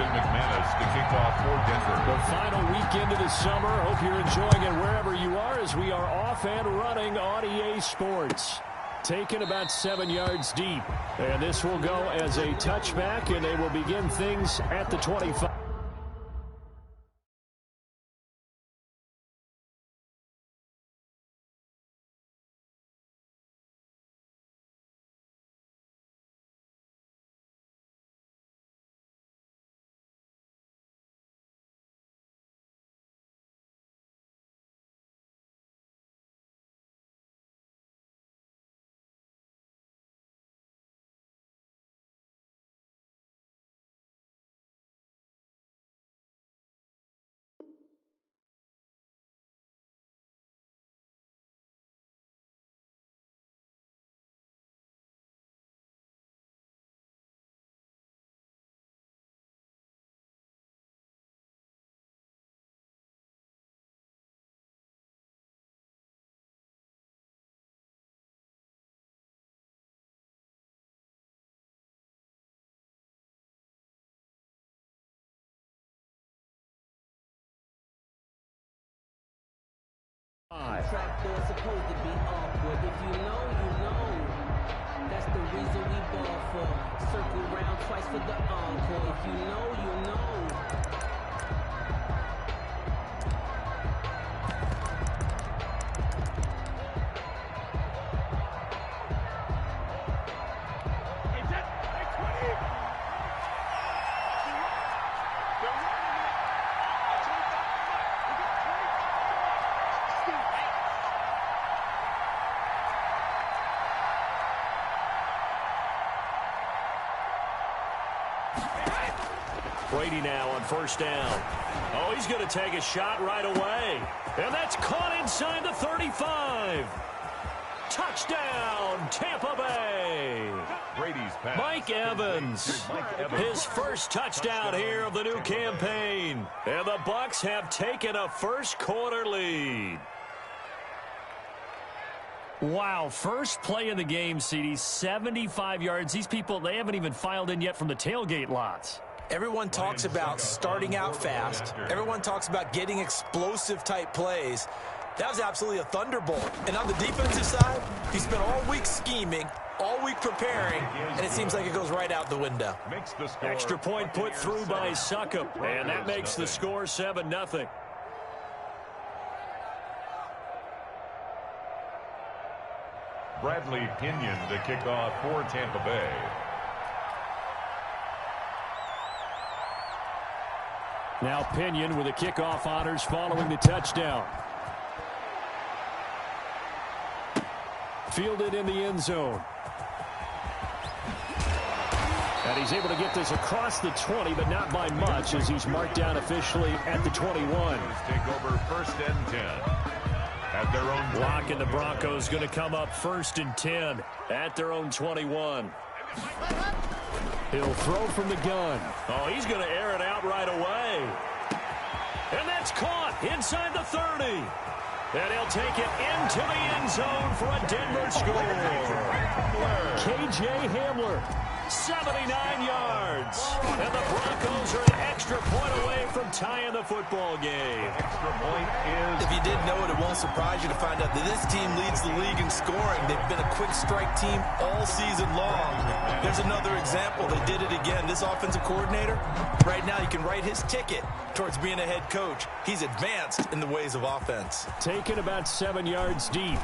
to kick off for Denver. The final weekend of the summer. Hope you're enjoying it wherever you are as we are off and running on EA Sports. Taken about 7 yards deep. And this will go as a touchback, and they will begin things at the 25. Trapdoor supposed to be awkward. If you know, you know. That's the reason we ball for. Circle round twice for the encore. If you know, you know. Brady now on first down. Oh, he's going to take a shot right away. And that's caught inside the 35. Touchdown, Tampa Bay. Brady's pass. Mike Evans. His first touchdown here of the new campaign. And the Bucs have taken a first quarter lead. Wow, first play of the game, CD, 75 yards. These people, they haven't even filed in yet from the tailgate lots. Everyone talks about starting out fast. Everyone talks about getting explosive-type plays. That was absolutely a thunderbolt. And on the defensive side, he spent all week scheming, all week preparing, and it seems like it goes right out the window. Extra point put through by Succop, and that makes the score 7-0. Bradley Pinion to kick off for Tampa Bay. Now Pinion with the kickoff honors following the touchdown. Fielded in the end zone. And he's able to get this across the 20, but not by much, as he's marked down officially at the 21. Take over 1st and 10. At their own block, and the Broncos going to come up 1st and 10 at their own 21. He'll throw from the gun. Oh, he's going to air it out right away. And that's caught inside the 30. And he'll take it into the end zone for a Denver score. K.J. Hamler, 79 yards. And the Broncos are an extra point away from tying the football game. Extra point is... If you didn't know it, it won't surprise you to find out that this team leads the league in scoring. They've been a quick strike team all season long. There's another example. They did it again. This offensive coordinator, right now you can write his ticket towards being a head coach. He's advanced in the ways of offense. Taken about 7 yards deep.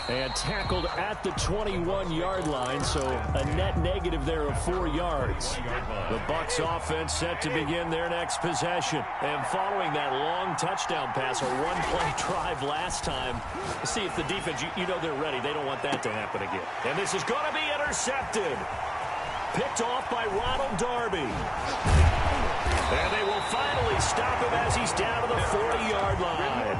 And tackled at the 21-yard line, so a net negative there of 4 yards. The Bucs offense set to begin their next possession. And following that long touchdown pass, a one-play drive last time, see if the defense, you know they're ready. They don't want that to happen again. And this is going to be intercepted. Picked off by Ronald Darby. And they will finally stop him as he's down to the 40-yard line.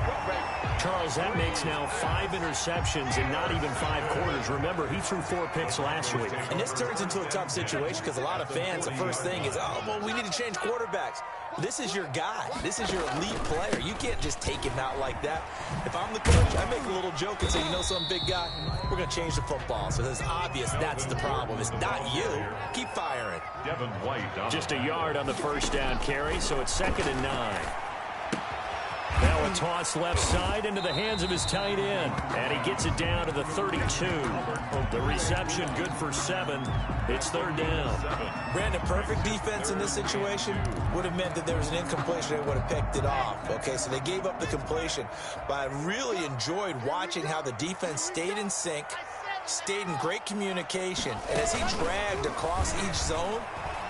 Charles, that makes now 5 interceptions in not even 5 quarters. Remember, he threw 4 picks last week. And this turns into a tough situation because a lot of fans, the first thing is, oh, well, we need to change quarterbacks. This is your guy. This is your elite player. You can't just take him out like that. If I'm the coach, I make a little joke and say, you know, some big guy, we're going to change the football. So it's obvious that's the problem. It's not you. Keep firing. Devin White. Just a yard on the first down carry, so it's 2nd and 9. Now a toss left side into the hands of his tight end. And he gets it down to the 32. The reception good for 7. It's 3rd down. Brandon, perfect defense in this situation would have meant that there was an incompletion. They would have picked it off. Okay, so they gave up the completion. But I really enjoyed watching how the defense stayed in sync, stayed in great communication. And as he dragged across each zone,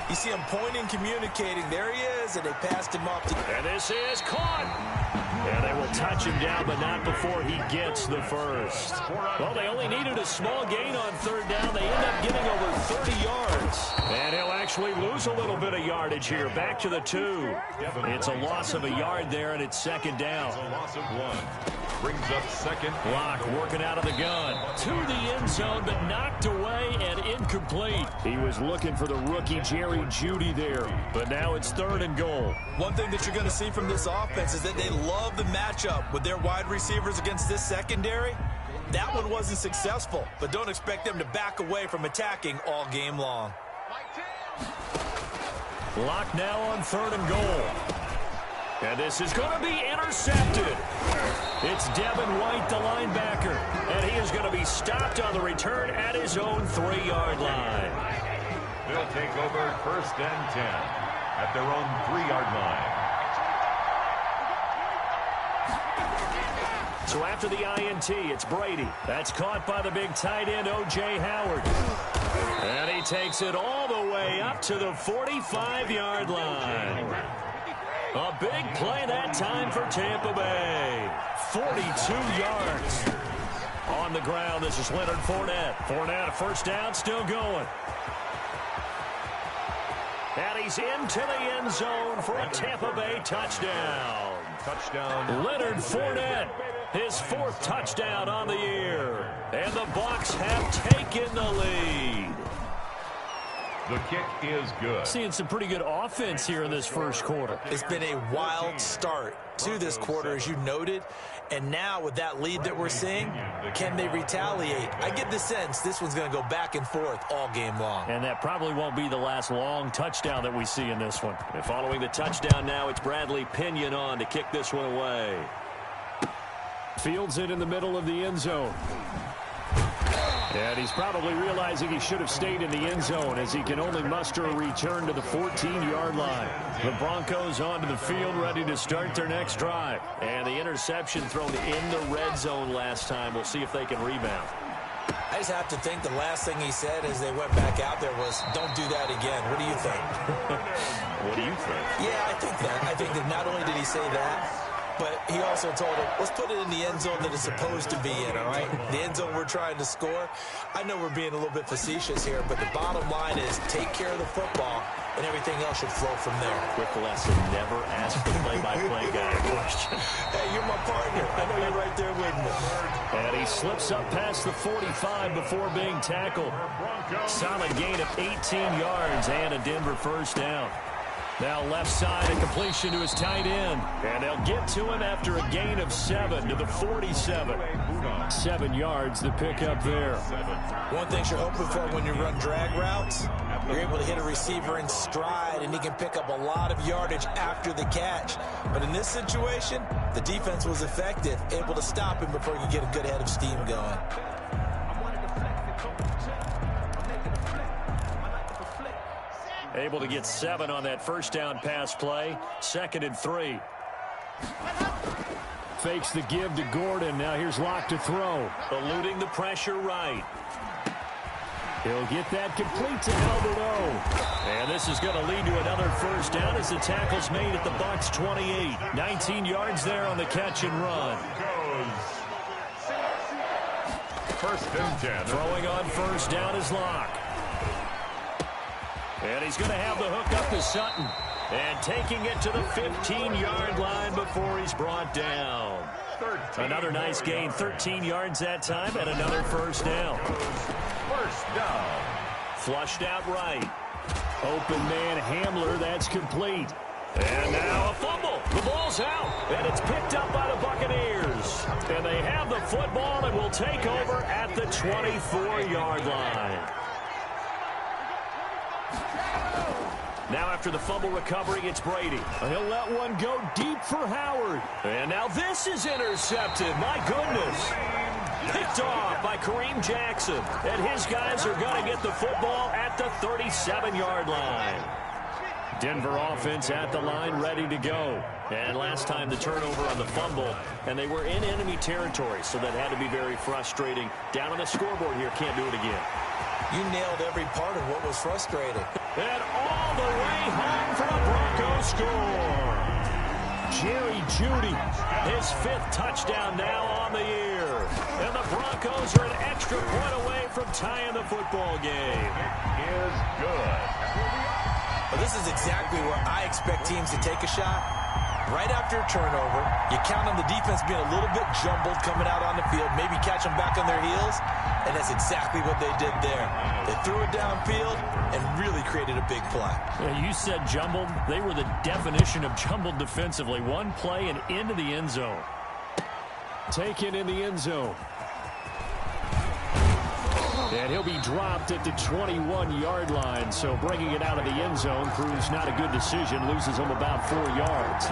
you see him pointing, communicating. There he is, and they passed him off. And this is caught. And they will touch him down, but not before he gets the first. Well, they only needed a small gain on 3rd down. They end up getting over 30 yards. And he'll actually lose a little bit of yardage here. Back to the 2. It's a loss of a yard there, and it's 2nd down. A loss of 1. Brings up 2nd. Locke working out of the gun. To the end zone, but knocked away and incomplete. He was looking for the rookie Jerry Jeudy there. But now it's 3rd and goal. One thing that you're going to see from this offense is that they love the matchup with their wide receivers against this secondary. That one wasn't successful, but don't expect them to back away from attacking all game long. Locke now on 3rd and goal. And this is going to be intercepted. It's Devin White, the linebacker. And he is going to be stopped on the return at his own 3-yard line. They'll take over 1st and 10 at their own 3-yard line. So after the INT, it's Brady. That's caught by the big tight end, O.J. Howard. And he takes it all the way up to the 45-yard line. A big play that time for Tampa Bay. 42 yards. On the ground, this is Leonard Fournette. Fournette, a 1st down, still going. And he's into the end zone for a Tampa Bay touchdown. Touchdown. Leonard Fournette, his 4th touchdown on the year. And the Bucs have taken the lead. The kick is good. Seeing some pretty good offense here in this first quarter. It's been a wild start to this quarter, as you noted. And now with that lead that we're seeing, can they retaliate? I get the sense this one's going to go back and forth all game long. And that probably won't be the last long touchdown that we see in this one. And following the touchdown now, it's Bradley Pinion on to kick this one away. Fields it in the middle of the end zone. And he's probably realizing he should have stayed in the end zone as he can only muster a return to the 14-yard line. The Broncos onto the field ready to start their next drive. And the interception thrown in the red zone last time. We'll see if they can rebound. I just have to think the last thing he said as they went back out there was, don't do that again. What do you think? What do you think? Yeah, I think that. I think that not only did he say that, but he also told him, let's put it in the end zone that it's supposed to be in, all right? The end zone we're trying to score. I know we're being a little bit facetious here, but the bottom line is take care of the football, and everything else should flow from there. Quick lesson, never ask the play-by-play guy a question. Hey, you're my partner. I know you're right there with me. And he slips up past the 45 before being tackled. Solid gain of 18 yards and a Denver 1st down. Now left side, a completion to his tight end. And they'll get to him after a gain of 7 to the 47. 7 yards the pickup there. One thing you're hoping for when you run drag routes, you're able to hit a receiver in stride, and he can pick up a lot of yardage after the catch. But in this situation, the defense was effective, able to stop him before he could get a good head of steam going. Able to get 7 on that 1st down pass play. 2nd and 3. Fakes the give to Gordon. Now here's Locke to throw. Eluding the pressure right. He'll get that complete to Alberto. And this is going to lead to another 1st down as the tackle's made at the Bucs 28. 19 yards there on the catch and run. 1st and 10. Throwing on 1st down is Locke. And he's going to have the hook up to Sutton. And taking it to the 15-yard line before he's brought down. Another nice gain, 13 yards that time, and another first down. First down. Flushed out right. Open man Hamler, that's complete. And now a fumble. The ball's out, and it's picked up by the Buccaneers. And they have the football and will take over at the 24-yard line. Now after the fumble recovery, it's Brady. He'll let one go deep for Howard. And now this is intercepted. My goodness. Picked off by Kareem Jackson. And his guys are going to get the football at the 37-yard line. Denver offense at the line, ready to go. And last time the turnover on the fumble, and they were in enemy territory, so that had to be very frustrating. Down on the scoreboard here, can't do it again. You nailed every part of what was frustrating. And all the way home for the Broncos score. Jerry Jeudy, his 5th touchdown now on the year. And the Broncos are an extra point away from tying the football game. It is good. Well, this is exactly where I expect teams to take a shot. Right after a turnover, you count on the defense being a little bit jumbled coming out on the field, maybe catch them back on their heels, and that's exactly what they did there. They threw it downfield and really created a big play. Yeah, you said jumbled. They were the definition of jumbled defensively. One play and into the end zone. Taken in the end zone. And he'll be dropped at the 21-yard line, so bringing it out of the end zone proves not a good decision, loses him about 4 yards.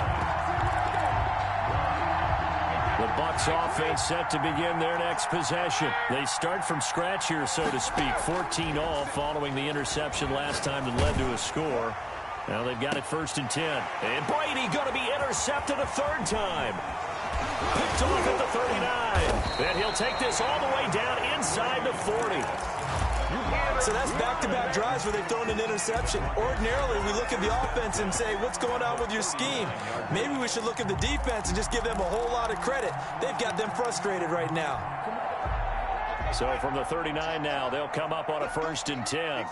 The Bucs offense set to begin their next possession. They start from scratch here, so to speak, 14-all following the interception last time that led to a score. Now they've got it 1st and 10. And Brady going to be intercepted a 3rd time. Picked off at the 39. And he'll take this all the way down inside the 40. So that's back-to-back drives where they've thrown an interception. Ordinarily, we look at the offense and say, what's going on with your scheme? Maybe we should look at the defense and just give them a whole lot of credit. They've got them frustrated right now. So from the 39 now, they'll come up on a 1st and 10.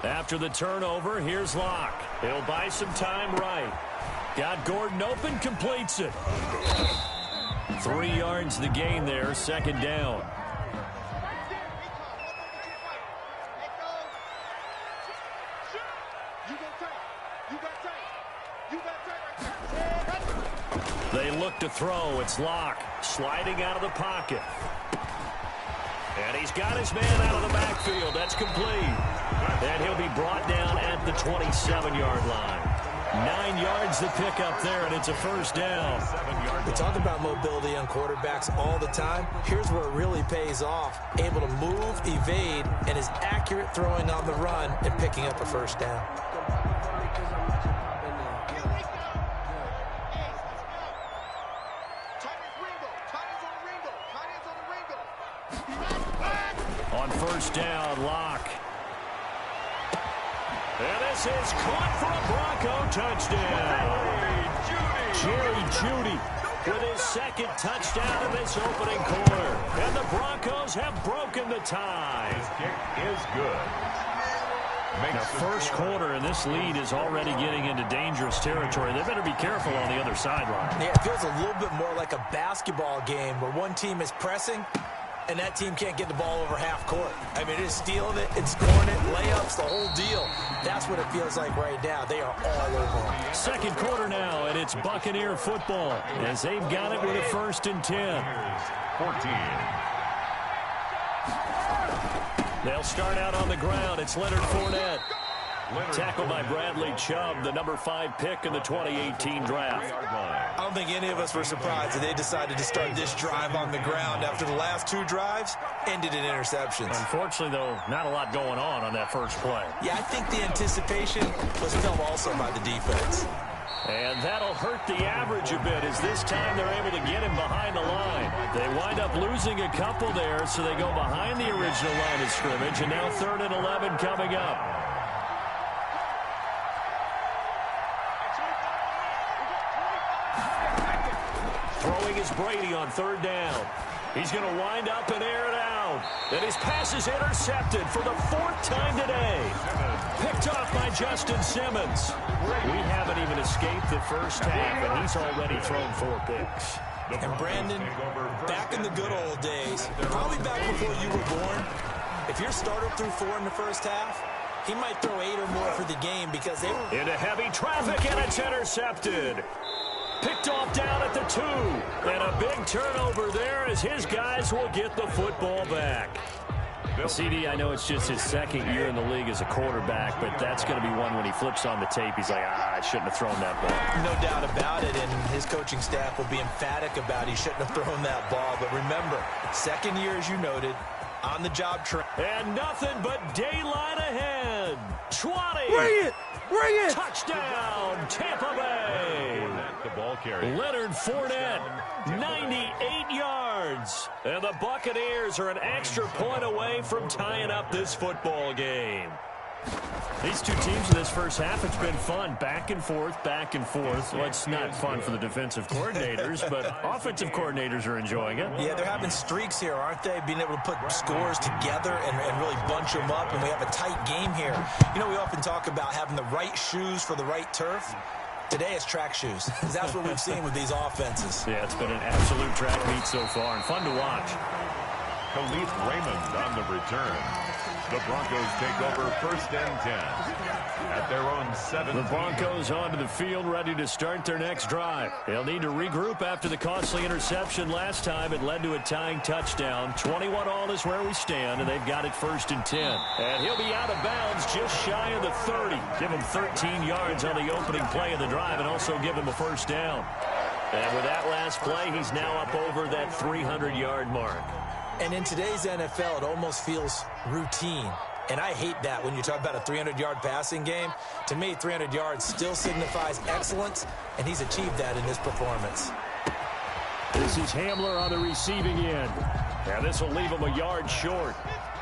After the turnover, here's Locke. He'll buy some time right. Got Gordon open, completes it. 3 yards the gain there, 2nd down. They look to throw. It's Locke sliding out of the pocket. And he's got his man out of the backfield. That's complete. And he'll be brought down at the 27-yard line. 9 yards to pick up there, and it's a 1st down. We talk about mobility on quarterbacks all the time. Here's where it really pays off. Able to move, evade, and is accurate throwing on the run and picking up a 1st down. On 1st down, Locke. And this is caught for a Bronco touchdown. Jerry Jeudy with his 2nd touchdown of this opening quarter. And the Broncos have broken the tie. His kick is good. Now, 1st quarter, and this lead is already getting into dangerous territory. They better be careful on the other sideline. Yeah, it feels a little bit more like a basketball game where one team is pressing and that team can't get the ball over half court. I mean, it's stealing it, it's scoring it, layups, the whole deal. That's what it feels like right now. They are all over them. 2nd quarter now, and it's Buccaneer football as they've got it with a 1st and 10. 14. They'll start out on the ground. It's Leonard Fournette. Tackled by Bradley Chubb, the number 5 pick in the 2018 draft. I don't think any of us were surprised that they decided to start this drive on the ground after the last 2 drives ended in interceptions. Unfortunately, though, not a lot going on that first play. Yeah, I think the anticipation was felt also by the defense. And that'll hurt the average a bit as this time they're able to get him behind the line. They wind up losing a couple there, so they go behind the original line of scrimmage, and now 3rd and 11 coming up. Throwing is Brady on 3rd down. He's going to wind up and air it out. And his pass is intercepted for the 4th time today. Picked off by Justin Simmons. We haven't even escaped the first half, and he's already thrown 4 picks. And Brandon, back in the good old days, probably back before you were born, if your starter threw 4 in the first half, he might throw 8 or more for the game because they were... Into heavy traffic, and it's intercepted. Picked off down at the 2. And a big turnover there as his guys will get the football back. CD, I know it's just his 2nd year in the league as a quarterback, but that's going to be one when he flips on the tape, he's like, I shouldn't have thrown that ball. No doubt about it, and his coaching staff will be emphatic about he shouldn't have thrown that ball. But remember, 2nd year, as you noted, on-the-job training. And nothing but daylight ahead. 20. Bring it! Bring it! Touchdown, Tampa Bay. The ball carrier. Leonard Fournette, 98 yards. And the Buccaneers are an extra point away from tying up this football game. These two teams in this first half, it's been fun. Back and forth, back and forth. Well, it's not fun for the defensive coordinators, but offensive coordinators are enjoying it. Yeah, they're having streaks here, aren't they? Being able to put scores together and really bunch them up, and we have a tight game here. You know, we often talk about having the right shoes for the right turf. Today it's track shoes. That's what we've seen with these offenses. Yeah, it's been an absolute track meet so far and fun to watch. Khalif Raymond on the return. The Broncos take over 1st and 10 at their own 7. The Broncos onto the field, ready to start their next drive. They'll need to regroup after the costly interception last time. It led to a tying touchdown. 21-all is where we stand, and they've got it 1st and 10. And he'll be out of bounds just shy of the 30. Give him 13 yards on the opening play of the drive and also give him a 1st down. And with that last play, he's now up over that 300-yard mark. And in today's NFL, it almost feels routine. And I hate that when you talk about a 300-yard passing game. To me, 300 yards still signifies excellence, and he's achieved that in this performance. This is Hamler on the receiving end. And this will leave him a yard short.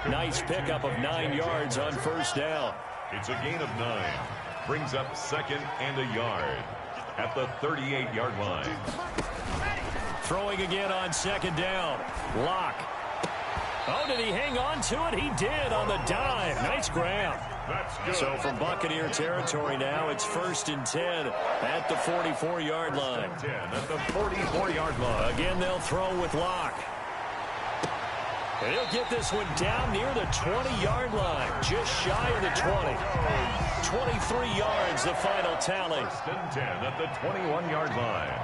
Nice pickup of 9 yards on 1st down. It's a gain of 9. Brings up 2nd and a yard at the 38-yard line. Throwing again on 2nd down. Lock. Oh, did he hang on to it? He did on the dive. Nice grab. That's good. So from Buccaneer territory now, it's 1st and 10 at the 44-yard line. 10 at the 44-yard line. Again, they'll throw with Lock. And he'll get this one down near the 20-yard line, just shy of the 20. 23 yards, the final tally. 1st and 10 at the 21-yard line.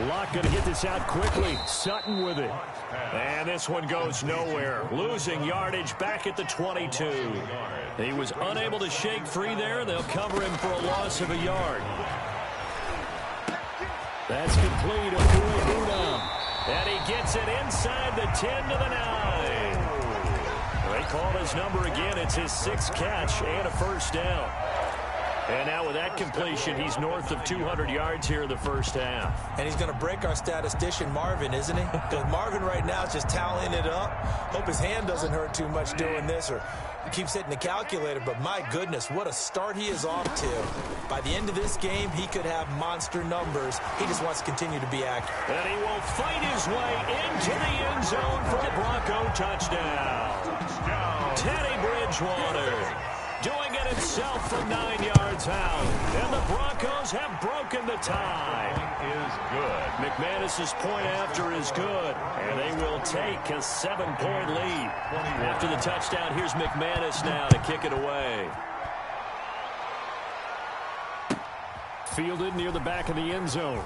Locke going to get this out quickly. Sutton with it. And this one goes nowhere. Losing yardage back at the 22. He was unable to shake free there. They'll cover him for a loss of a yard. That's complete. And he gets it inside the 10 to the 9. They call his number again. It's his 6th catch and a 1st down. And now with that completion, he's north of 200 yards here in the first half. And he's going to break our statistician, Marvin, isn't he? Because Marvin right now is just tallying it up. Hope his hand doesn't hurt too much doing this or keeps hitting the calculator. But my goodness, what a start he is off to. By the end of this game, he could have monster numbers. He just wants to continue to be accurate. And he will fight his way into the end zone for a Bronco touchdown. Teddy Bridgewater doing it himself from 9 yards out. And the Broncos have broken the tie. Is good. McManus's point after is good. And they will take a 7-point lead. After the touchdown, here's McManus now to kick it away. Fielded near the back of the end zone.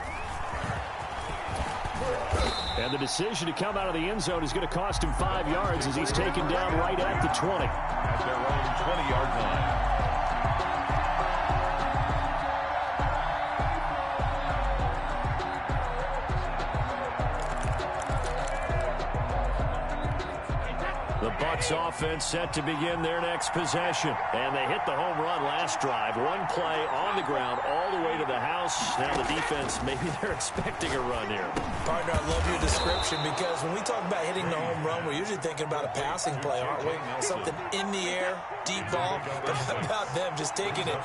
And the decision to come out of the end zone is going to cost him 5 yards as he's taken down right at the 20. At their own 20-yard line. The Bucs offense set to begin their next possession. And they hit the home run last drive. One play on the ground all the way to the house. Now the defense, maybe they're expecting a run here. Partner, I love your description because when we talk about hitting the home run, we're usually thinking about a passing play, aren't we? Something in the air, deep ball. But how about them just taking it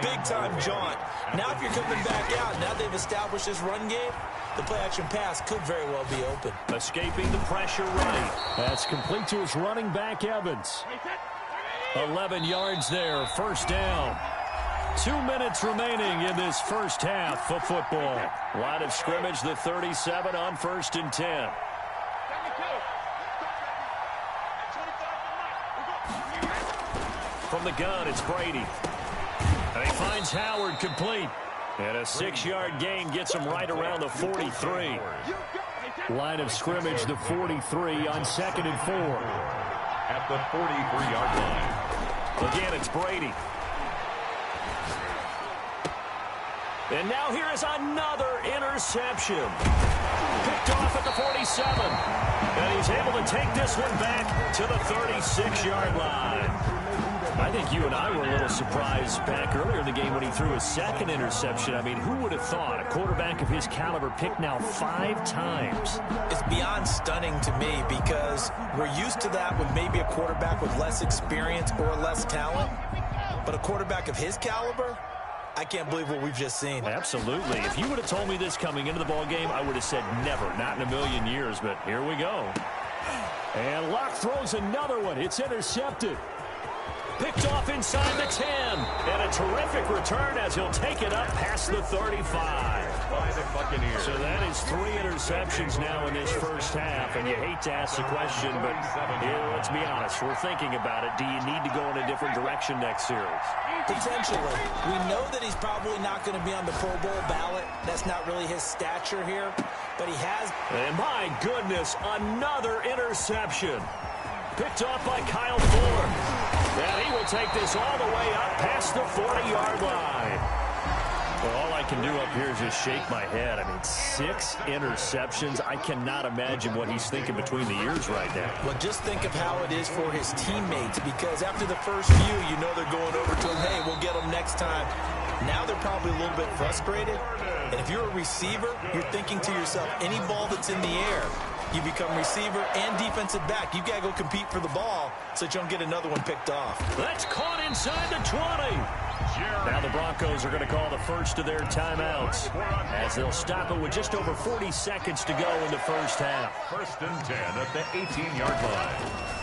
big-time jaunt? Now if you're coming back out, now they've established this run game, the play-action pass could very well be open. Escaping the pressure right. That's complete to his running back, Evans. 11 yards there, first down. 2 minutes remaining in this first half of football. Line of scrimmage, the 37 on 1st and 10. From the gun, it's Brady. And he finds Howard complete. And a 6-yard gain gets him right around the 43. Line of scrimmage, the 43 on 2nd and 4. At the 43-yard line. Again, it's Brady. And now here is another interception. Picked off at the 47. And he's able to take this one back to the 36-yard line. I think you and I were a little surprised back earlier in the game when he threw his second interception. I mean, who would have thought a quarterback of his caliber picked now 5 times? It's beyond stunning to me because we're used to that with maybe a quarterback with less experience or less talent. But a quarterback of his caliber, I can't believe what we've just seen. Absolutely. If you would have told me this coming into the ball game, I would have said never, not in a million years. But here we go. And Locke throws another one. It's intercepted. Picked off inside the 10. And a terrific return as he'll take it up past the 35. By the Buccaneers. So that is 3 interceptions now in this first half. And you hate to ask the question, but here, let's be honest. We're thinking about it. Do you need to go in a different direction next series? Potentially. We know that he's probably not going to be on the Pro Bowl ballot. That's not really his stature here. But he has. And my goodness, another interception. Picked off by Kyle Fuller. And he will take this all the way up past the 40-yard line. Well, all I can do up here is just shake my head. I mean, 6 interceptions. I cannot imagine what he's thinking between the ears right now. Well, just think of how it is for his teammates, because after the first few, you know they're going over to him, hey, we'll get him next time. Now they're probably a little bit frustrated. And if you're a receiver, you're thinking to yourself, any ball that's in the air, you become receiver and defensive back. You've got to go compete for the ball so that you don't get another one picked off. That's caught inside the 20. Now the Broncos are going to call the first of their timeouts as they'll stop it with just over 40 seconds to go in the first half. 1st and 10 at the 18-yard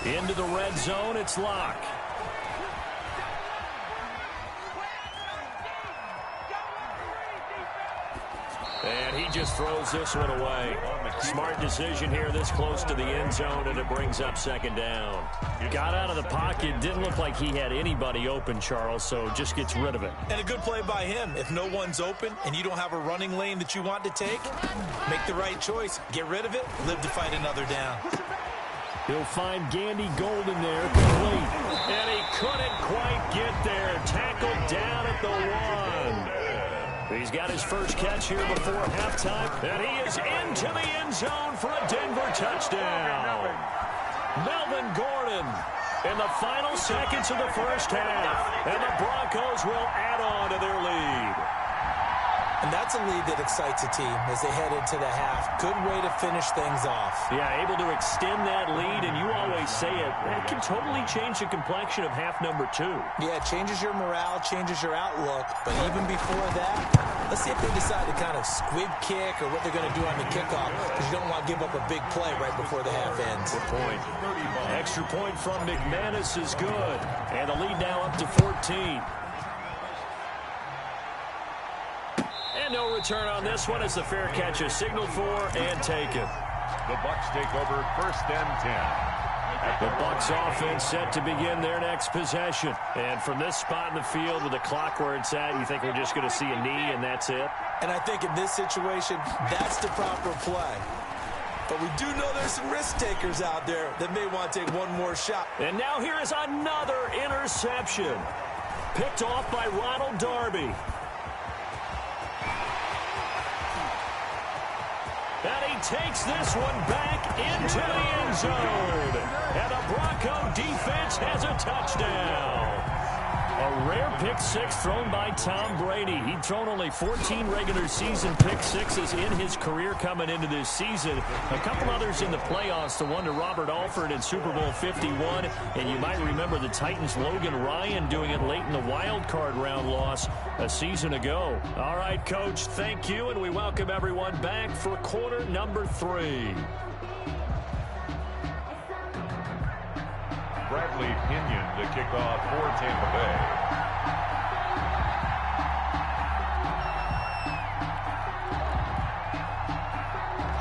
line. Into the red zone, it's Locke. And he just throws this one away. Smart decision here this close to the end zone, and it brings up 2nd down. Got out of the pocket. Didn't look like he had anybody open, Charles, so just gets rid of it. And a good play by him. If no one's open and you don't have a running lane that you want to take, make the right choice. Get rid of it. Live to fight another down. He'll find Gandy Golden there complete. And he couldn't quite get there. Tackled down at the 1. He's got his first catch here before halftime, and he is into the end zone for a Denver touchdown. Melvin Gordon in the final seconds of the first half, and the Broncos will add on to their lead. And that's a lead that excites a team as they head into the half. Good way to finish things off. Yeah, able to extend that lead, and you always say it can totally change the complexion of half number 2. Yeah, it changes your morale, changes your outlook. But even before that, let's see if they decide to kind of squib kick or what they're going to do on the kickoff, because you don't want to give up a big play right before the half ends. Good point. Extra point from McManus is good. And the lead now up to 14. And no return on this one as the fair catch is signaled for and taken. The Bucs take over 1st and 10. The Bucs offense set to begin their next possession. And from this spot in the field with the clock where it's at, you think we're just going to see a knee and that's it? And I think in this situation, that's the proper play. But we do know there's some risk takers out there that may want to take one more shot. And now here is another interception. Picked off by Ronald Darby. And he takes this one back into the end end zone. And the Bronco defense has a touchdown. A rare pick six thrown by Tom Brady. He'd thrown only 14 regular season pick sixes in his career coming into this season. A couple others in the playoffs, the one to Robert Alford in Super Bowl 51. And you might remember the Titans' Logan Ryan doing it late in the wild card round loss a season ago. All right, Coach, thank you, and we welcome everyone back for quarter number 3. Bradley Pinion to kick off for Tampa Bay.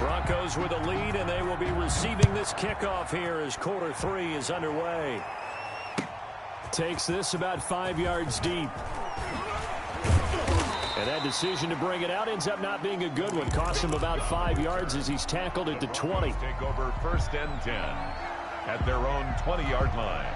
Broncos with a lead, and they will be receiving this kickoff here as quarter 3 is underway. Takes this about 5 yards deep. And that decision to bring it out ends up not being a good one. Cost him about 5 yards as he's tackled at the 20. Take over first and 10. At their own 20-yard line.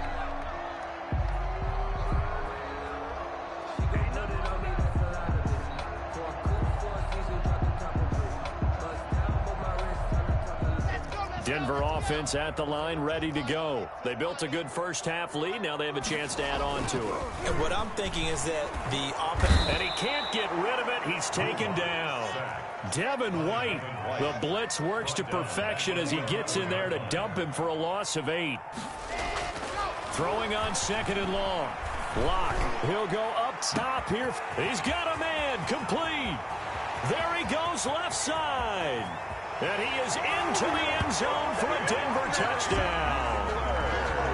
Denver offense at the line, ready to go. They built a good first-half lead. Now they have a chance to add on to it. And what I'm thinking is that the offense... And he can't get rid of it. He's taken down. Devin White, the blitz works to perfection as he gets in there to dump him for a loss of 8. Throwing on second and long. Lock. He'll go up top here. He's got a man. Complete. There he goes left side. And he is into the end zone for a Denver touchdown.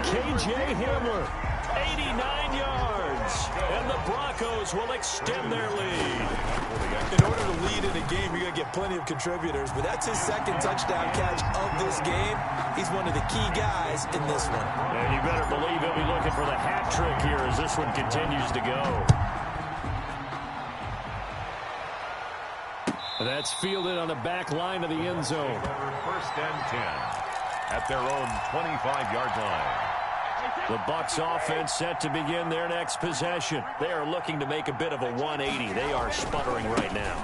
K.J. Hamler, 89 yards. And the Broncos will extend their lead. In order to lead in a game, you're going to get plenty of contributors. But that's his second touchdown catch of this game. He's one of the key guys in this one. And you better believe he'll be looking for the hat trick here as this one continues to go. That's fielded on the back line of the end zone. First and 10 at their own 25-yard line. The Bucs offense set to begin their next possession. They are looking to make a bit of a 180. They are sputtering right now.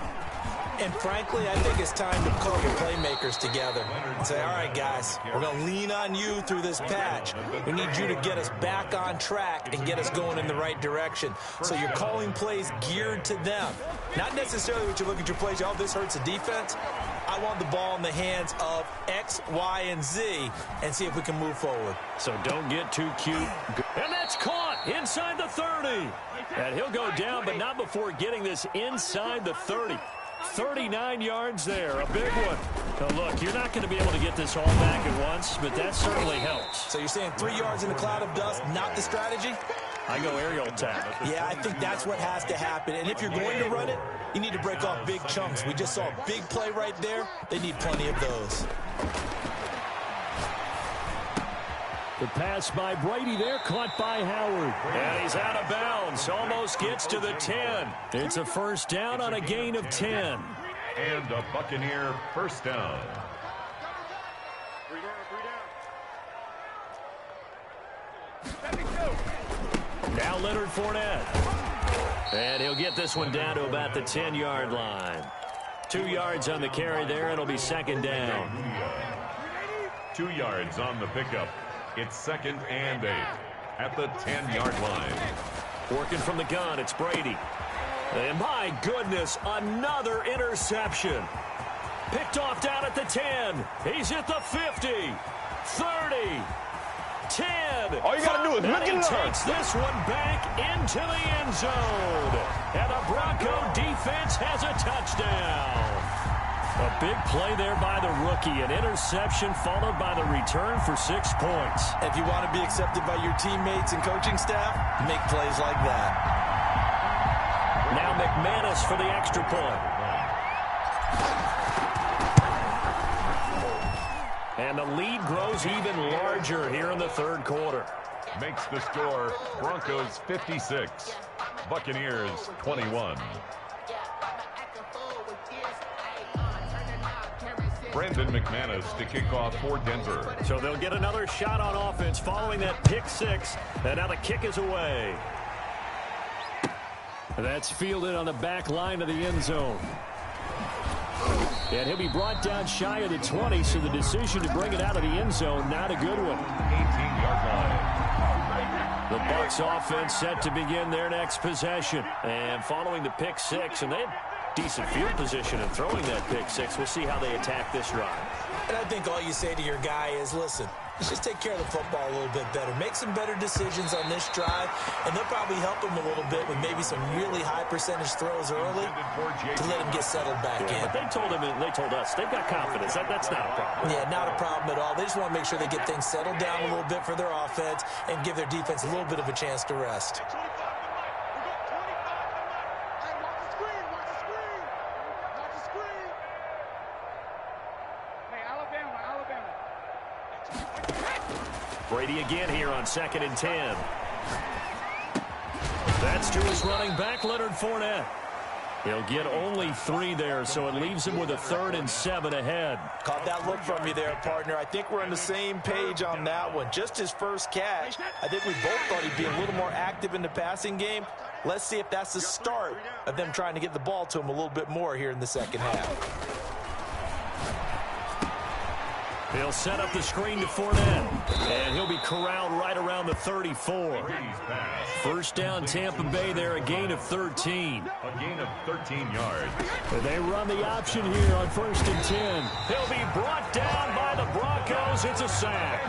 And frankly, I think it's time to call your playmakers together and say, all right, guys, we're going to lean on you through this patch. We need you to get us back on track and get us going in the right direction. So you're calling plays geared to them. Not necessarily what you look at your plays, oh, this hurts the defense. I want the ball in the hands of X, Y, and Z and see if we can move forward. So don't get too cute. And that's caught inside the 30. And he'll go down, but not before getting this inside the 30. 39 yards there, a big one. Now look, you're not going to be able to get this all back at once, but that certainly helps. So you're saying 3 yards in a cloud of dust, not the strategy? I go aerial attack. Yeah, I think that's what has to happen. And if you're going to run it, you need to break off big chunks. We just saw a big play right there. They need plenty of those. The pass by Brady there, caught by Howard. And he's out of bounds, almost gets to the 10. It's a first down on a gain of 10. And a Buccaneer first down. Now Leonard Fournette. And he'll get this one down to about the 10-yard line. 2 yards on the carry there. It'll be second down. 2 yards on the pickup. It's second and 8 at the 10-yard line. Working from the gun, it's Brady. And my goodness, another interception. Picked off down at the 10. He's at the 50, 30, 10. All you got to do is look and and he learn. takes this one back into the end zone. And the Bronco defense has a touchdown. A big play there by the rookie. An interception followed by the return for 6 points. If you want to be accepted by your teammates and coaching staff, make plays like that. Now McManus for the extra point. And the lead grows even larger here in the third quarter. Makes the score Broncos 56, Buccaneers 21. Brandon McManus to kick off for Denver. So they'll get another shot on offense following that pick six. And now the kick is away. That's fielded on the back line of the end zone. And he'll be brought down shy of the 20, so the decision to bring it out of the end zone, not a good one. 18-yard line. The Bucs offense set to begin their next possession. And following the pick six, and they had decent field position in throwing that pick six. We'll see how they attack this drive. And I think all you say to your guy is, listen, just take care of the football a little bit better. Make some better decisions on this drive, and they'll probably help him a little bit with maybe some really high percentage throws early to let him get settled back in. But they told him, and they told us, they've got confidence. That's not a problem. Yeah, not a problem at all. They just want to make sure they get things settled down a little bit for their offense and give their defense a little bit of a chance to rest. Brady again here on 2nd and 10. That's to his running back, Leonard Fournette. He'll get only 3 there, so it leaves him with a 3rd and 7 ahead. Caught that look from you there, partner. I think we're on the same page on that one. Just his first catch. I think we both thought he'd be a little more active in the passing game. Let's see if that's the start of them trying to get the ball to him a little bit more here in the second half. He'll set up the screen to Fournette, and he'll be corralled right around the 34. First down, Tampa Bay there, a gain of 13. A gain of 13 yards. And they run the option here on 1st and 10. He'll be brought down by the Broncos. It's a sack.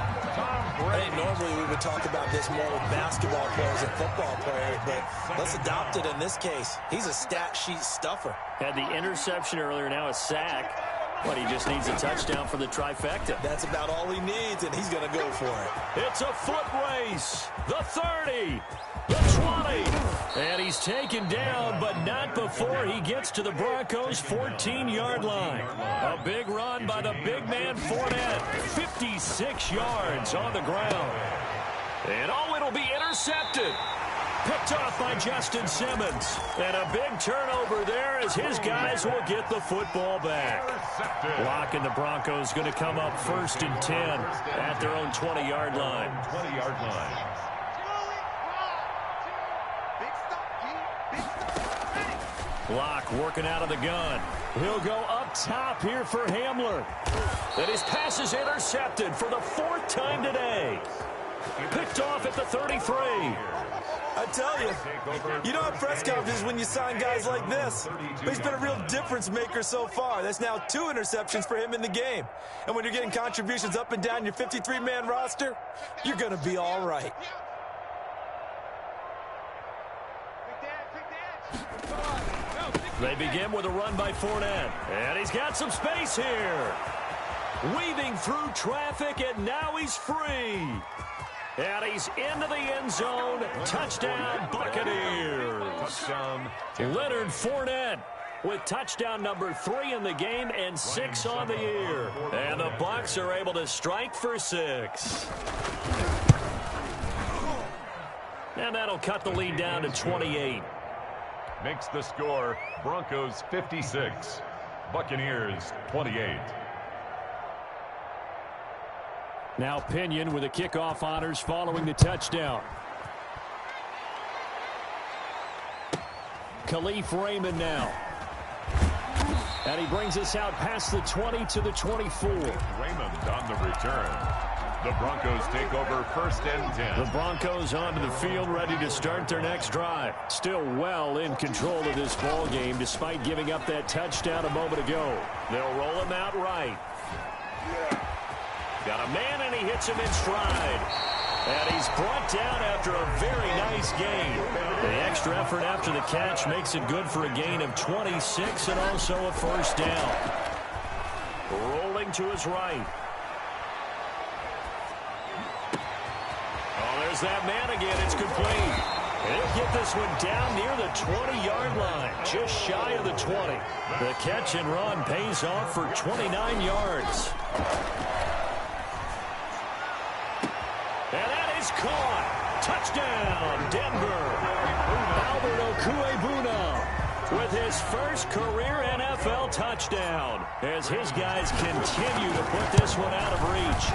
I think normally we would talk about this more with basketball players and football players, but let's adopt it in this case. He's a stat sheet stuffer. Had the interception earlier, now a sack. But he just needs a touchdown for the trifecta. That's about all he needs, and he's going to go for it. It's a foot race. The 30, the 20. And he's taken down, but not before he gets to the Broncos' 14-yard line. A big run by the big man Fournette. 56 yards on the ground. And it'll be intercepted. Picked off by Justin Simmons. And a big turnover there as his guys will get the football back. Lock and the Broncos going to come up 1st and 10 at their own 20-yard line. 20-yard line. Lock working out of the gun. He'll go up top here for Hamler. And his pass is intercepted for the 4th time today. Picked off at the 33. I tell you, you don't have press conferences when you sign guys like this. But he's been a real difference maker so far. That's now 2 interceptions for him in the game. And when you're getting contributions up and down your 53-man roster, you're going to be all right. They begin with a run by Fournette. And he's got some space here. Weaving through traffic, and now he's free. And he's into the end zone. Touchdown, Buccaneers. Touchdown. Leonard Fournette with touchdown number 3 in the game and 6 on the year. And the Bucs are able to strike for 6. And that'll cut the lead down to 28. Makes the score Broncos 56. Buccaneers 28. Now Pinion with the kickoff honors following the touchdown. Khalif Raymond now. And he brings us out past the 20 to the 24. Raymond on the return. The Broncos take over 1st and 10. The Broncos onto the field ready to start their next drive. Still well in control of this ball game despite giving up that touchdown a moment ago. They'll roll him out right. Got a man, and he hits him in stride. And he's brought down after a very nice gain. The extra effort after the catch makes it good for a gain of 26 and also a 1st down. Rolling to his right. Oh, there's that man again. It's complete. He'll get this one down near the 20-yard line, just shy of the 20. The catch and run pays off for 29 yards. And that is caught. Touchdown, Denver. Albert Okuebuna with his first career NFL touchdown as his guys continue to put this one out of reach.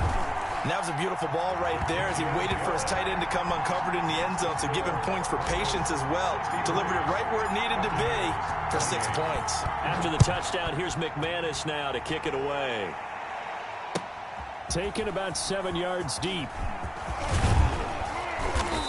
And that was a beautiful ball right there as he waited for his tight end to come uncovered in the end zone, so give him points for patience as well. Delivered it right where it needed to be for 6 points. After the touchdown, here's McManus now to kick it away. Taken about 7 yards deep.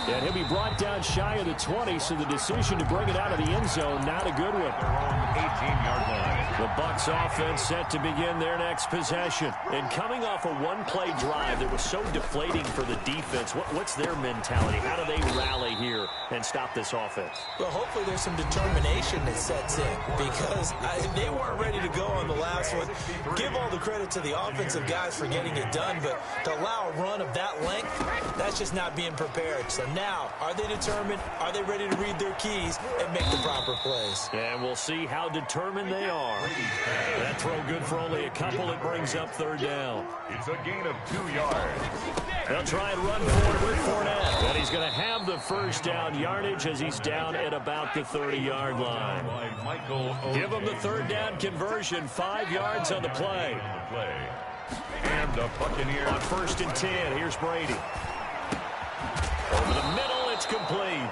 And he'll be brought down shy of the 20, so the decision to bring it out of the end zone, not a good one. Their own 18-yard line. The Bucs offense set to begin their next possession. And coming off a one-play drive that was so deflating for the defense, what's their mentality? How do they rally here and stop this offense? Well, hopefully there's some determination that sets in because they weren't ready to go on the last one. Give all the credit to the offensive guys for getting it done, but to allow a run of that length, that's just not being prepared. So now, are they determined? Are they ready to read their keys and make the proper plays? And we'll see how determined they are. That throw good for only a couple. It brings up third down. It's a gain of 2 yards. They'll try and run for it with Fournette. And he's going to have the first down yardage as he's down at about the 30-yard line. Give him the third down conversion. 5 yards on the play. And the Buccaneers on 1st and 10. Here's Brady. Over the middle, it's complete.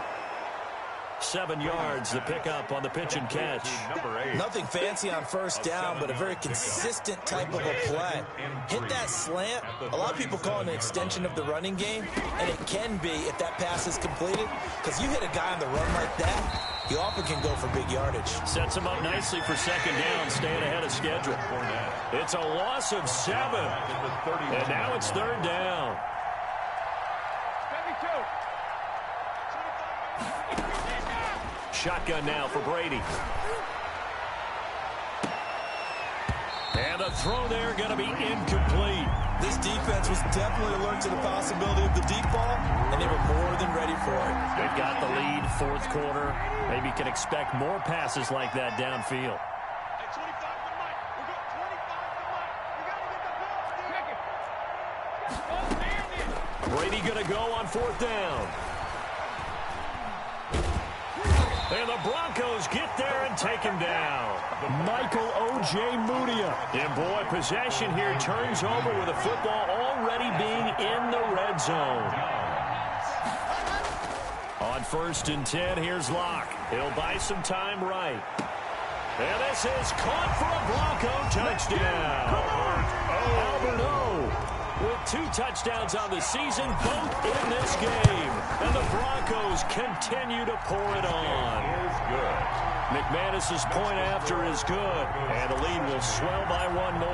7 yards, the pickup on the pitch and catch. Nothing fancy on first down, but a very consistent type of a play. Hit that slant. A lot of people call it an extension of the running game, and it can be if that pass is completed, because you hit a guy on the run like that, he often can go for big yardage. Sets him up nicely for second down, staying ahead of schedule. It's a loss of 7, and now it's third down. Shotgun now for Brady. And a throw there going to be incomplete. This defense was definitely alert to the possibility of the deep ball, and they were more than ready for it. They've got the lead, fourth quarter. Maybe can expect more passes like that downfield. Brady going to go on fourth down. And the Broncos get there and take him down. Michael O.J. Mudia. And boy, possession here turns over with the football already being in the red zone. On 1st and 10, here's Locke. He'll buy some time right. And this is caught for a Bronco touchdown. Albert O. With 2 touchdowns on the season, both in this game. And the Broncos continue to pour it on. McManus's point after is good. And the lead will swell by 1 more.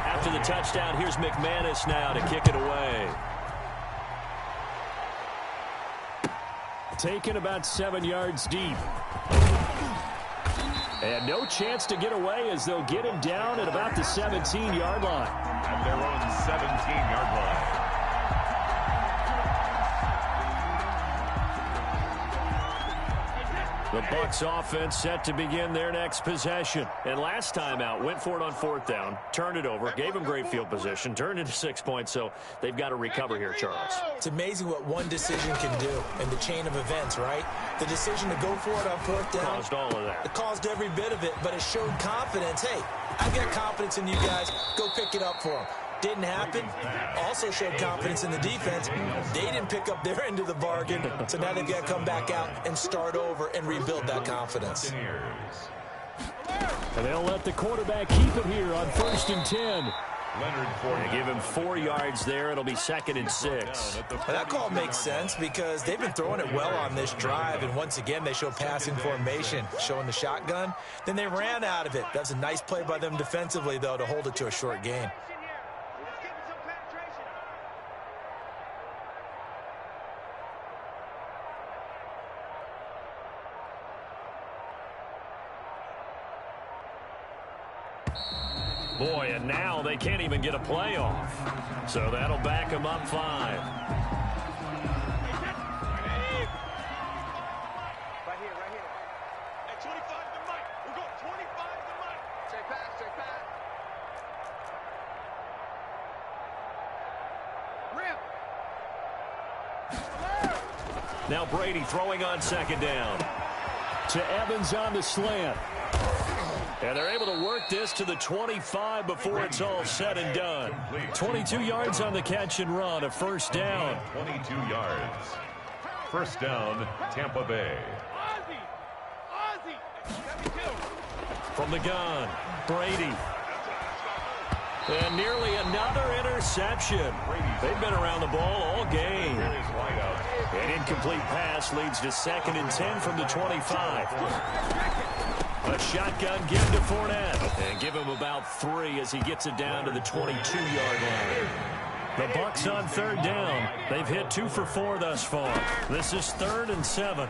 After the touchdown, here's McManus now to kick it away. Taken about 7 yards deep. And no chance to get away as they'll get him down at about the 17-yard line. At their own 17-yard line. The Bucs offense set to begin their next possession. And last time out, went for it on 4th down, turned it over, gave them great field position, turned into 6 points, so they've got to recover here, Charles. It's amazing what one decision can do in the chain of events, right? The decision to go for it on 4th down. Caused all of that. It caused every bit of it, but it showed confidence. Hey, I've got confidence in you guys. Go pick it up for them. Didn't happen. Also showed confidence in the defense. They didn't pick up their end of the bargain, so now they've got to come back out and start over and rebuild that confidence. And they'll let the quarterback keep it here on 1st and 10. They give him 4 yards there. It'll be 2nd and 6. Well, that call makes sense because they've been throwing it well on this drive, and once again they show passing formation, showing the shotgun. Then they ran out of it. That's a nice play by them defensively, though, to hold it to a short gain. Boy, and now they can't even get a playoff. So that'll back them up 5. Right here. At 25 to Mike. We're going 25 to Mike. Check pass. Rip. Now Brady throwing on 2nd down. To Evans on the slant. And they're able to work this to the 25 before it's all said and done. 22 yards on the catch and run, a first down. 22 yards. First down, Tampa Bay. From the gun, Brady. And nearly another interception. They've been around the ball all game. An incomplete pass leads to 2nd and 10 from the 25. A shotgun give to Fournette. And give him about 3 as he gets it down to the 22-yard line. The Bucs on 3rd down. They've hit 2 for 4 thus far. This is 3rd and 7.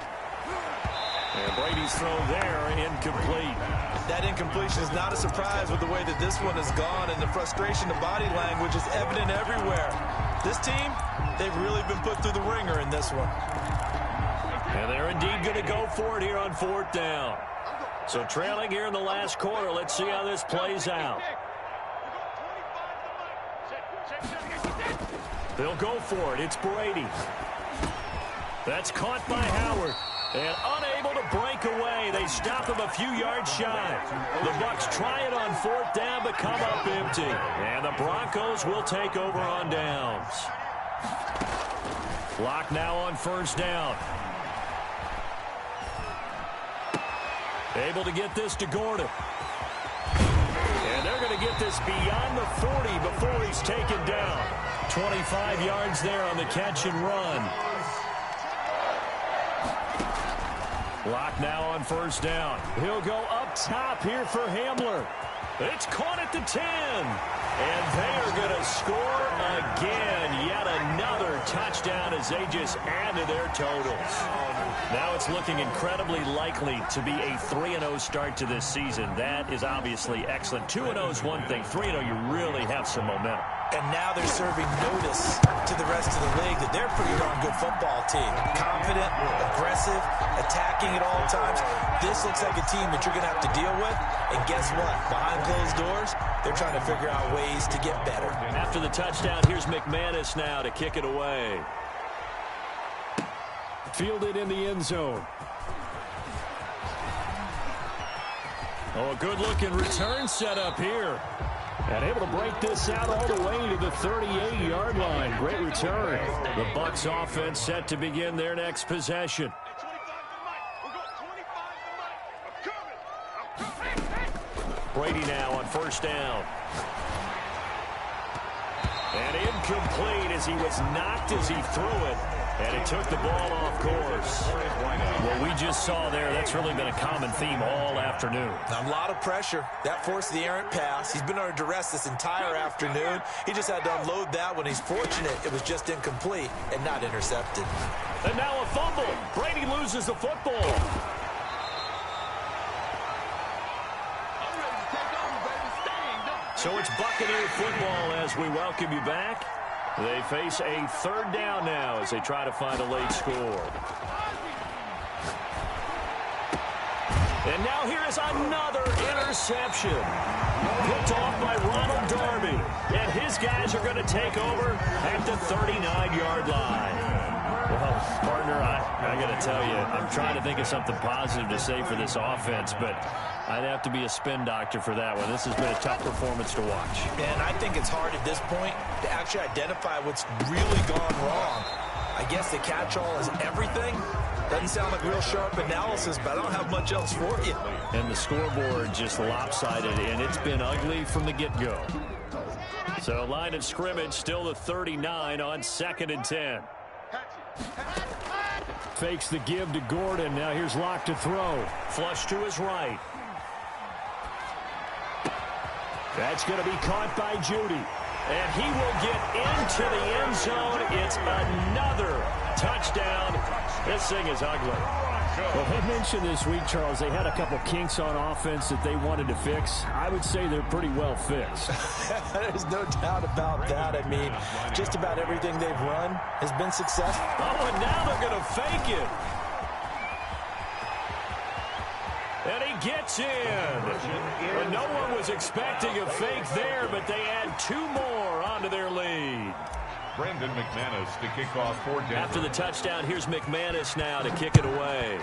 And Brady's throw there, incomplete. That incompletion is not a surprise with the way that this one has gone, and the frustration, the body language is evident everywhere. This team, they've really been put through the ringer in this one. And they're indeed going to go for it here on 4th down. So trailing here in the last quarter, let's see how this plays out. They'll go for it. It's Brady. That's caught by Howard. And unable to break away. They stop him a few yards shy. The Bucs try it on 4th down, but come up empty. And the Broncos will take over on downs. Clock now on 1st down. Able to get this to Gordon. And they're going to get this beyond the 40 before he's taken down. 25 yards there on the catch and run. Clock now on 1st down. He'll go up top here for Hamler. It's caught at the 10. And they are going to score again. Yet another touchdown as they just add to their totals. Now it's looking incredibly likely to be a 3-0 start to this season. That is obviously excellent. 2-0 is one thing. 3-0, you really have some momentum. And now they're serving notice to the rest of the league that they're a pretty darn good football team. Confident, aggressive, attacking at all times. This looks like a team that you're going to have to deal with. And guess what? Behind closed doors, they're trying to figure out ways to get better. After the touchdown, here's McManus now to kick it away. Fielded in the end zone. Oh, a good-looking return set up here. And able to break this out all the way to the 38-yard line. Great return. The Bucs offense set to begin their next possession. Brady now on 1st down. And incomplete as he was knocked as he threw it. And he took the ball off course. What we just saw there, that's really been a common theme all afternoon. A lot of pressure. That forced the errant pass. He's been under duress this entire afternoon. He just had to unload that one. He's fortunate it was just incomplete and not intercepted. And now a fumble. Brady loses the football. So it's Buccaneer football as we welcome you back. They face a 3rd down now as they try to find a late score. And now here is another interception. Picked off by Ronald Darby. And his guys are going to take over at the 39-yard line. Well, partner, I got to tell you, I'm trying to think of something positive to say for this offense, but I'd have to be a spin doctor for that one. This has been a tough performance to watch. And I think it's hard at this point to actually identify what's really gone wrong. I guess the catch-all is everything. Doesn't sound like real sharp analysis, but I don't have much else for you. And the scoreboard just lopsided, and it's been ugly from the get-go. So line of scrimmage still the 39 on 2nd and 10. Fakes the give to Gordon. Now here's Locke to throw. Flush to his right. That's going to be caught by Judy. And he will get into the end zone. It's another touchdown. This thing is ugly. Well, they mentioned this week, Charles, they had a couple kinks on offense that they wanted to fix. I would say they're pretty well fixed. There's no doubt about that. I mean, just about everything they've run has been successful. Oh, and now they're going to fake it. And he gets in. And no one was expecting a fake there, but they add 2 more onto their lead. Brandon McManus to kick off for Denver. After the touchdown, here's McManus now to kick it away.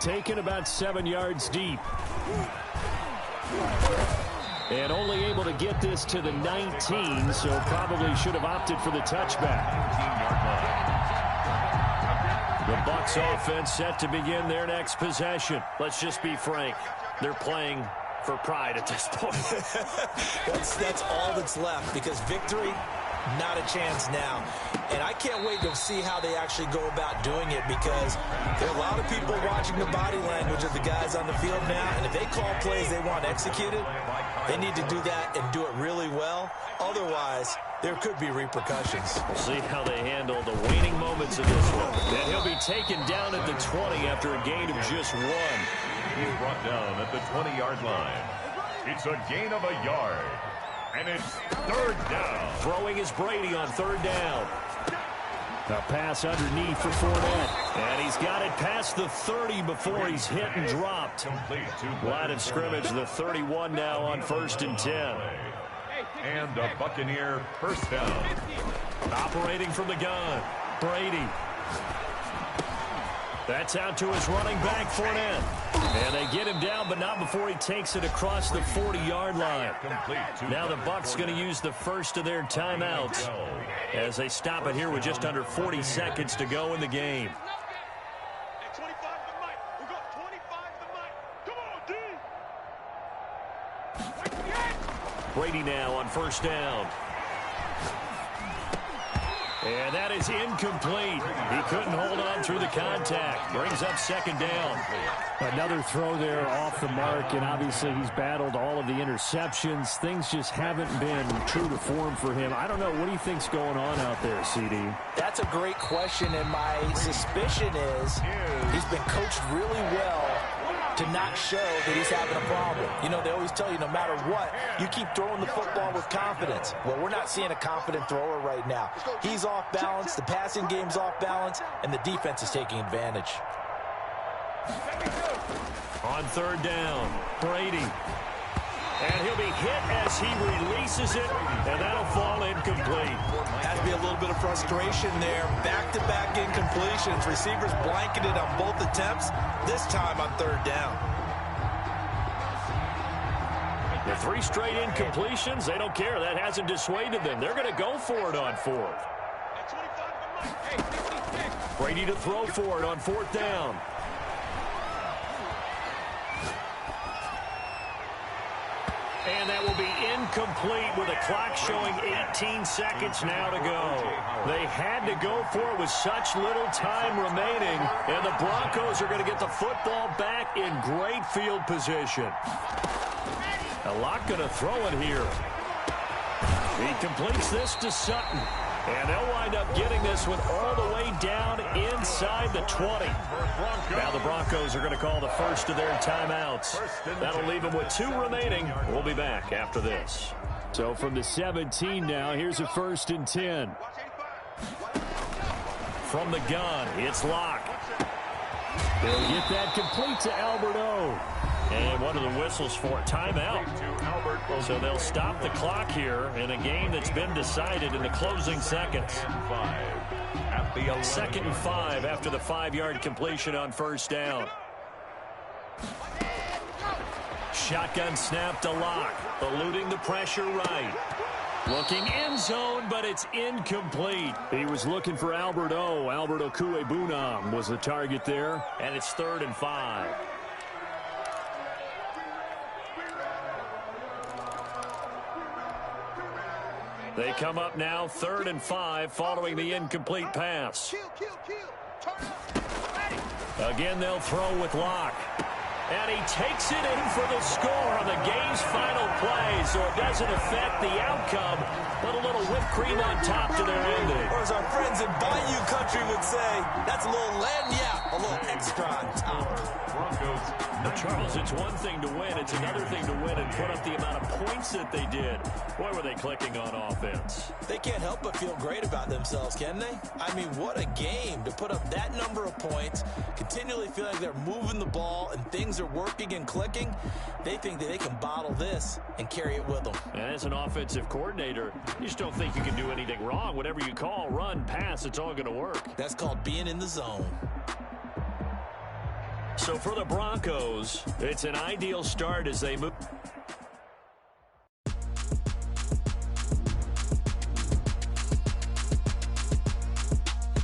taken about 7 yards deep. And only able to get this to the 19, so probably should have opted for the touchback. 19-yard line. The Bucs offense set to begin their next possession. Let's just be frank. They're playing for pride at this point. That's all that's left, because victory, not a chance now. And I can't wait to see how they actually go about doing it, because there are a lot of people watching the body language of the guys on the field now, and if they call plays they want executed, they need to do that and do it really well. Otherwise, there could be repercussions. We'll see how they handle the waning moments of this one. And he'll be taken down at the 20 after a gain of just 1. He's brought down at the 20-yard line. It's a gain of a yard. And it's 3rd down. Throwing is Brady on 3rd down. A pass underneath for Fournette. And he's got it past the 30 before he's hit and dropped. Complete to Line of scrimmage, the 31 now on 1st and 10. And a Buccaneer first down. Operating from the gun, Brady. That's out to his running back, Fournette. And they get him down, but not before he takes it across the 40-yard line. Now the Bucs going to use the first of their timeouts as they stop it here with just under 40 seconds to go in the game. At 25 to Mike. We got 25 to Mike. Come on, D. Brady now on 1st down. And that is incomplete. He couldn't hold on through the contact. Brings up 2nd down. Another throw there off the mark, and obviously he's battled all of the interceptions. Things just haven't been true to form for him. I don't know. What do you think's going on out there, CD? That's a great question, and my suspicion is he's been coached really well to not show that he's having a problem. You know, they always tell you no matter what, you keep throwing the football with confidence. Well, we're not seeing a confident thrower right now. He's off balance, the passing game's off balance, and the defense is taking advantage. On 3rd down, Brady. And he'll be hit as he releases it, and that'll fall incomplete. Has to be a little bit of frustration there. Back-to-back incompletions. Receivers blanketed on both attempts, this time on 3rd down. The 3 straight incompletions, they don't care. That hasn't dissuaded them. They're going to go for it on 4th. Brady to throw for it on 4th down. And that will be incomplete with a clock showing 18 seconds now to go. They had to go for it with such little time remaining, and the Broncos are going to get the football back in great field position. A lot going to throw it here. He completes this to Sutton. And they'll wind up getting this one all the way down inside the 20. Now the Broncos are going to call the first of their timeouts. That'll leave them with 2 remaining. We'll be back after this. So from the 17 now, here's a 1st and 10. From the gun, it's Locke. They'll get that complete to Alberto. And one of the whistles for a timeout. So they'll stop the clock here in a game that's been decided in the closing seconds. 2nd and 5 after the 5-yard completion on 1st down. Shotgun snap to Locke, eluding the pressure right. Looking end zone, but it's incomplete. He was looking for Alberto. Alberto Kuebunam was the target there. And it's 3rd and 5. They come up now 3rd and 5 following the incomplete pass. Again, they'll throw with Locke. And he takes it in for the score on the game's final play, so it doesn't affect the outcome, but a little whipped cream on top to their ending. Or as our friends in Bayou Country would say, that's a little lagniappe, a little extra on top. Broncos. Charles, it's one thing to win. It's another thing to win and put up the amount of points that they did. Boy, were they clicking on offense. They can't help but feel great about themselves, can they? I mean, what a game to put up that number of points, continually feel like they're moving the ball and things are working and clicking. They think that they can bottle this and carry it with them. And as an offensive coordinator, you just don't think you can do anything wrong. Whatever you call, run, pass, it's all going to work. That's called being in the zone. So for the Broncos, it's an ideal start as they move.